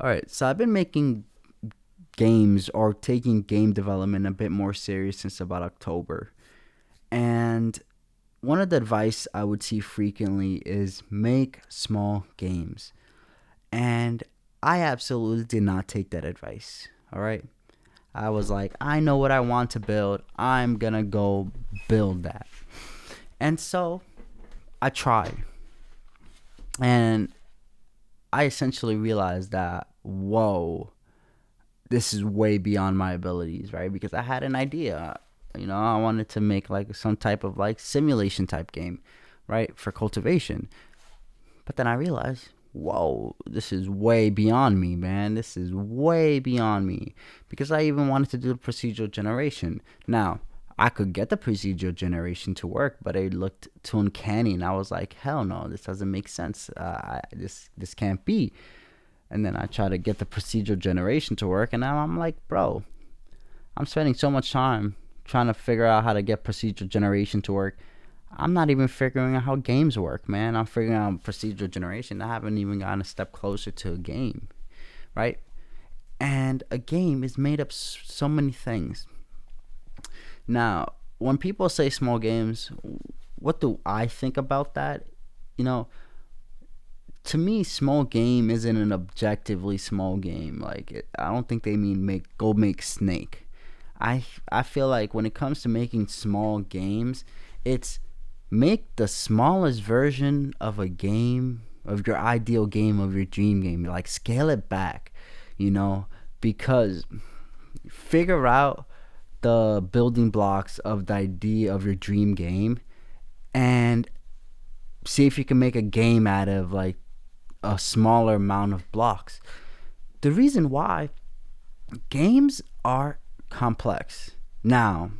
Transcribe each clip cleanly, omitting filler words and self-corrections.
All right, so I've been making games or taking game development a bit more serious since about October. And one of the advice I would see frequently is make small games. And I absolutely did not take that advice. All right. I was like, I know what I want to build. I'm going to go build that. And so I tried. And I essentially realized that, whoa, this is way beyond my abilities, right? Because I had an idea. I wanted to make like some type of like simulation type game, right? For cultivation. But then I realized, whoa, this is way beyond me, man. This is way beyond me. Because I even wanted to do procedural generation. Now, I could get the procedural generation to work, but it looked too uncanny, and I was like, hell no, this doesn't make sense. This can't be. And then I try to get the procedural generation to work, and now I'm like, bro, I'm spending so much time trying to figure out how to get procedural generation to work. I'm not even figuring out how games work, man. I'm figuring out procedural generation. I haven't even gotten a step closer to a game, right? And a game is made up so many things. Now, when people say small games, what do I think about that? You know, to me, small game isn't an objectively small game. I don't think they mean make Snake. I feel like when it comes to making small games, it's make the smallest version of a game, of your ideal game, of your dream game. Like scale it back, you know, because figure out the building blocks of the idea of your dream game and see if you can make a game out of like a smaller amount of blocks. The reason why games are complex. Now,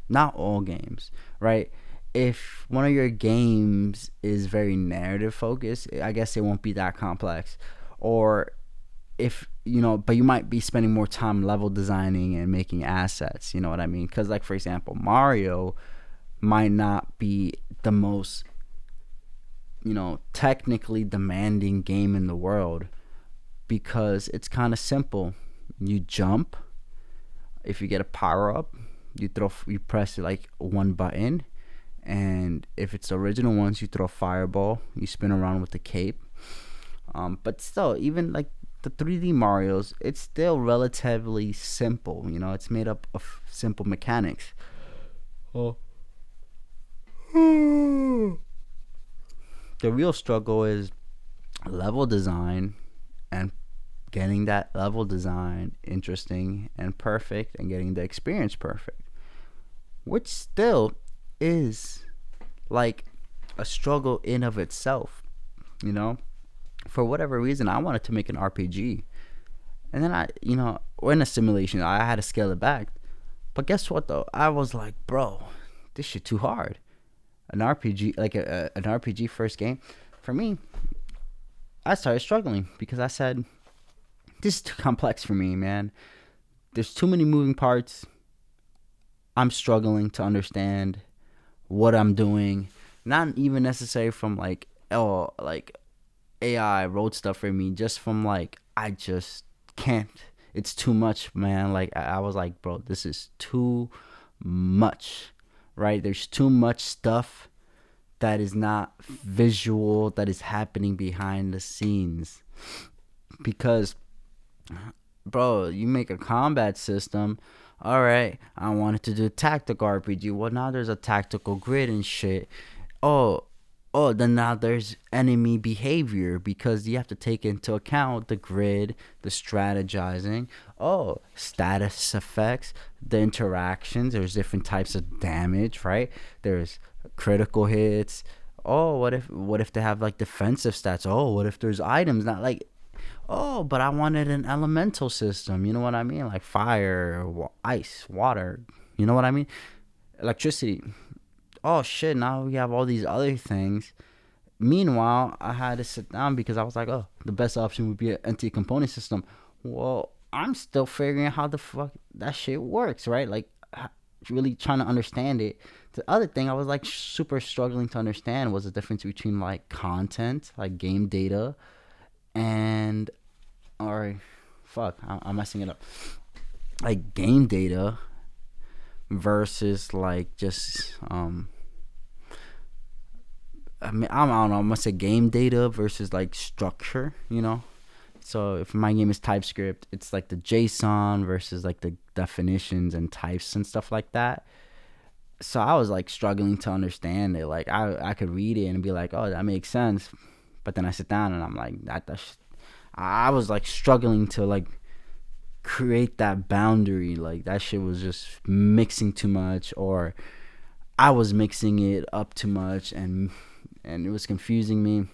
not all games, right? If one of your games is very narrative focused, I guess it won't be that complex. Or if but you might be spending more time level designing and making assets, you know what I mean? Because, like, for example, Mario might not be the most, technically demanding game in the world because it's kind of simple. You jump. If you get a power up, you press like one button, and if it's the original ones, you throw a fireball. You spin around with the cape. But still, even like the 3D Mario's, it's still relatively simple. It's made up of simple mechanics. Oh. The real struggle is level design and getting that level design interesting and perfect and getting the experience perfect, which still is like a struggle in of itself. you know for whatever reason, I wanted to make an RPG, and then we're in a simulation. I had to scale it back, but guess what though? I was like, bro, this shit too hard. An RPG, like an RPG first game for me. I started struggling because I said, this is too complex for me, man. There's too many moving parts. I'm struggling to understand what I'm doing. Not even necessary from like AI wrote stuff for me. Just from like, I just can't. It's too much, man. Like I was like, bro, this is too much, right? There's too much stuff that is not visual, that is happening behind the scenes. Because, bro, you make a combat system. All right, I wanted to do tactical RPG. Well, now there's a tactical grid and shit. Oh, then now there's enemy behavior because you have to take into account the grid, the strategizing. Oh, status effects, the interactions. There's different types of damage, right? There's critical hits. Oh, what if they have like defensive stats? Oh, what if there's items not like, oh, but I wanted an elemental system. You know what I mean? Like fire, ice, water. You know what I mean? Electricity. Oh shit! Now we have all these other things. Meanwhile, I had to sit down because I was like, oh, the best option would be an anti-component system. Well, I'm still figuring out how the fuck that shit works, right? Like, really trying to understand it. The other thing I was like super struggling to understand was the difference between like content, like game data, and or fuck, I'm messing it up. Like game data versus like just I mean, I don't know. I'm gonna say game data versus like structure. So if my game is TypeScript, it's like the JSON versus like the definitions and types and stuff like that. So I was like struggling to understand it. Like I could read it and be like, oh, that makes sense, but then I sit down and I'm like, I was like struggling to like create that boundary. Like that shit was just mixing too much, or I was mixing it up too much, and it was confusing me.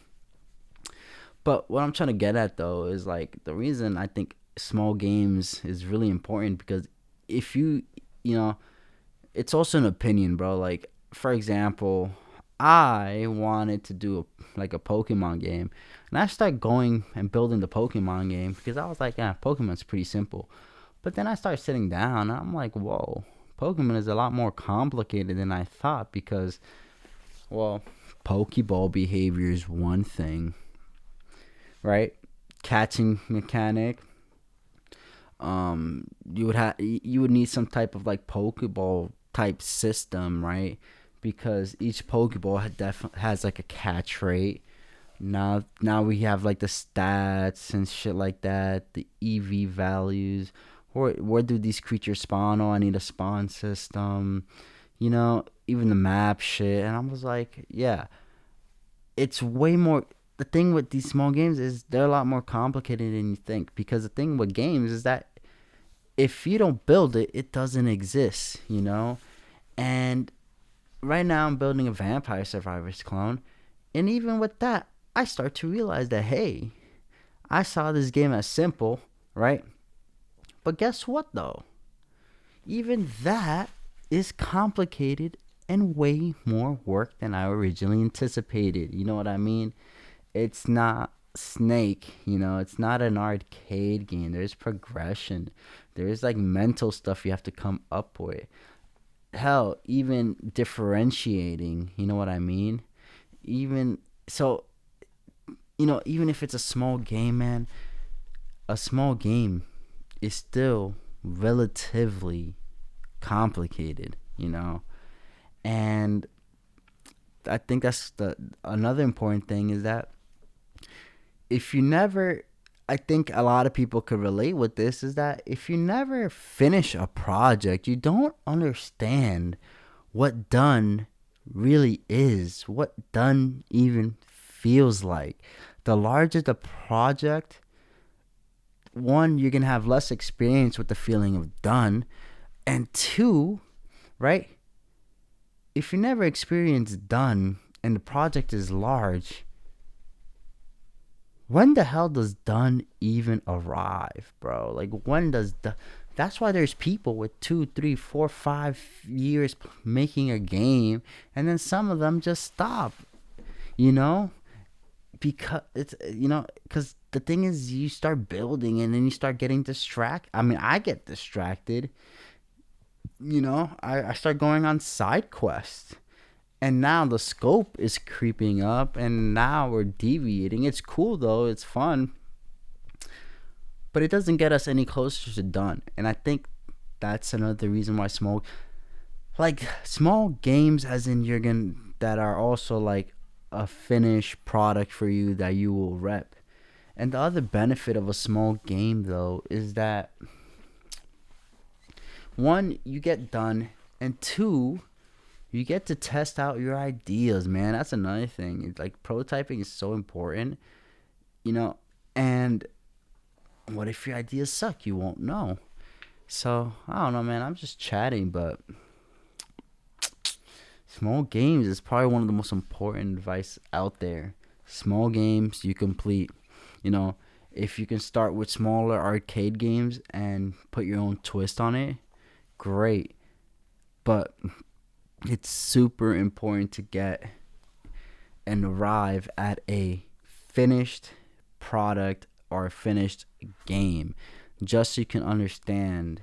But what I'm trying to get at though is like the reason I think small games is really important, because if you know it's also an opinion, bro. Like for example, I wanted to do like a Pokemon game, and I started going and building the Pokemon game because I was like, yeah, Pokemon's pretty simple. But then I started sitting down, and I'm like, whoa, Pokemon is a lot more complicated than I thought, because, well, Pokeball behavior is one thing, right? Catching mechanic. You would need some type of like Pokeball type system, right? Because each Pokeball has like a catch rate. Now we have like the stats and shit like that, the EV values. Where do these creatures spawn? Oh, I need a spawn system. Even the map shit. And I was like, yeah, it's way more. The thing with these small games is they're a lot more complicated than you think. Because the thing with games is that if you don't build it, it doesn't exist. And right now I'm building a Vampire Survivors clone. And even with that, I start to realize that, hey, I saw this game as simple, right? But guess what, though? Even that is complicated and way more work than I originally anticipated. You know what I mean? It's not Snake. It's not an arcade game. There's progression. There's like mental stuff you have to come up with. Hell, even differentiating. You know what I mean? Even so, even if it's a small game, man, a small game is still relatively complicated. And I think that's the another important thing is that if you never, I think a lot of people could relate with this, is that if you never finish a project, you don't understand what done really is, what done even feels like. The larger the project, one, you're going to have less experience with the feeling of done. And two, right? If you never experienced done and the project is large, when the hell does done even arrive, bro? Like, when does the. That's why there's people with 2, 3, 4, 5 years making a game, and then some of them just stop, you know? Because the thing is, you start building and then you start getting distracted. I mean, I get distracted. I start going on side quests, and now the scope is creeping up, and now we're deviating. It's cool though, it's fun, but it doesn't get us any closer to done. And I think that's another reason why small games, as in that are also like a finished product for you that you will rep. And the other benefit of a small game though is that, one, you get done, and two, you get to test out your ideas, man. That's another thing. It's like prototyping is so important, you know. And what if your ideas suck? You won't know. So I don't know, man. I'm just chatting, but small games is probably one of the most important advice out there. Small games you complete. You know, if you can start with smaller arcade games and put your own twist on it, great. But it's super important to get and arrive at a finished product or a finished game, just so you can understand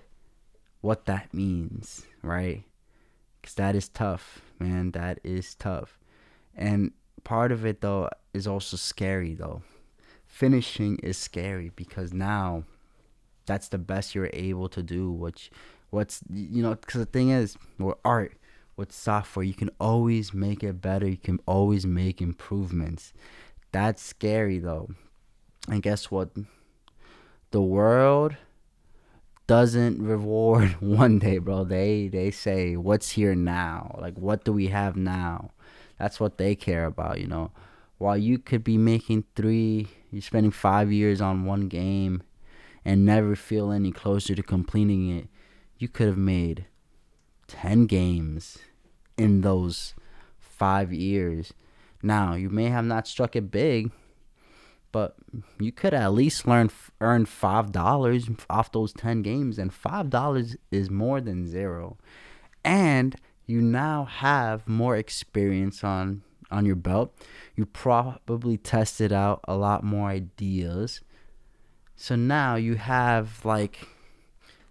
what that means, right? Because that is tough, man. That is tough. And part of it, though, is also scary, though. finishing is scary because now that's the best you're able to do. What's because the thing is, with art, with software, you can always make it better. You can always make improvements. That's scary though. And guess what? The world doesn't reward one day, bro. They say what's here now. Like what do we have now? That's what they care about, While you could be making you're spending 5 years on one game and never feel any closer to completing it. You could have made 10 games in those 5 years. Now, you may have not struck it big, but you could at least earn $5 off those 10 games, and $5 is more than zero. And you now have more experience on your belt. You probably tested out a lot more ideas. So now you have like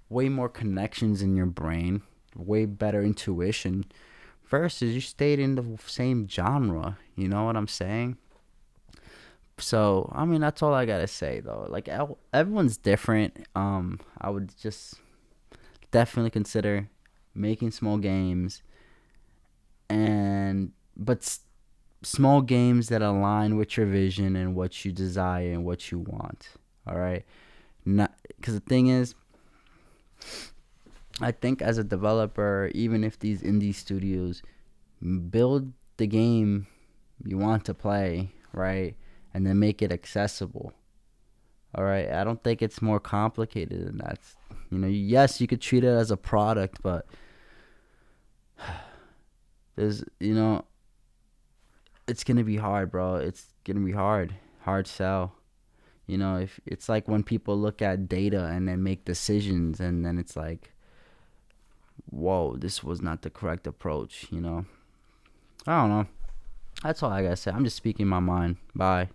way more connections in your brain, way better intuition versus you stayed in the same genre. You know what I'm saying? So, I mean, that's all I got to say though. Like everyone's different. I would just definitely consider making small games but small games that align with your vision and what you desire and what you want. All right? Not because the thing is, I think as a developer, even if these indie studios build the game you want to play, right, and then make it accessible. All right, I don't think it's more complicated than that. Yes, you could treat it as a product, but there's, it's gonna be hard, bro. It's gonna be hard sell. If it's like when people look at data and then make decisions, and then it's like, whoa, this was not the correct approach. I don't know. That's all I gotta say. I'm just speaking my mind. Bye.